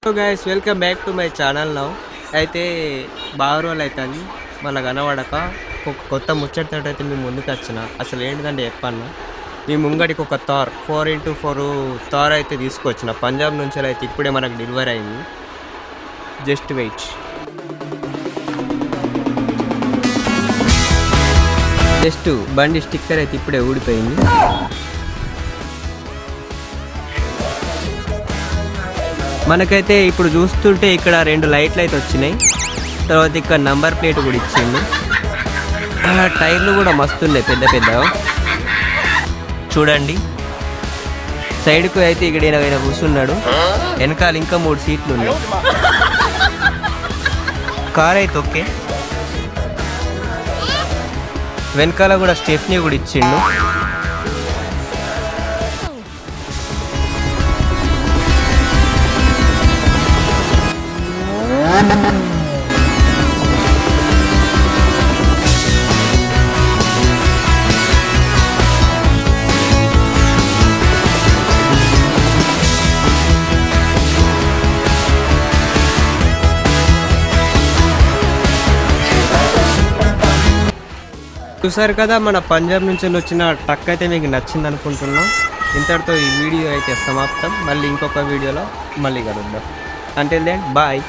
So guys welcome back to my channel now. అయితే బాగా రోజులు అవుతుంది మళ్ళీ కనబడక ఒక కొత్త ముచ్చటతో అయితే మేము ముందుకు వచ్చిన. అసలు ఏంటిదంటే చెప్పన్నా, మీ ముంగడికి ఒక థార్ 4x4 థార్ అయితే తీసుకొచ్చిన పంజాబ్ నుంచి. అయితే ఇప్పుడే మనకు డెలివరీ అయింది. Just wait. జస్ట్ బండి స్టిక్కర్ అయితే ఇప్పుడే ఊడిపోయింది. మనకైతే ఇప్పుడు చూస్తుంటే ఇక్కడ 2 లైట్లు అయితే వచ్చినాయి. తర్వాత ఇక్కడ నంబర్ ప్లేట్ కూడా ఇచ్చింది. టైర్లు కూడా మస్తున్నాయి పెద్ద పెద్దగా. చూడండి సైడ్కు అయితే ఇక్కడ ఈయన కూర్చున్నాడు. వెనకాల ఇంకా 3 సీట్లు ఉన్నాయి. కార్ అయితే ఓకే. వెనకాల కూడా స్టెఫ్నీ కూడా ఇచ్చిండు. చూసారు కదా, మన పంజాబ్ నుంచి వచ్చిన ట్రక్ అయితే మీకు నచ్చింది అనుకుంటున్నాం. ఇంతటితో ఈ వీడియో అయితే సమాప్తం. మళ్ళీ ఇంకొక వీడియోలో మళ్ళీ కలుద్దాం. Until then bye.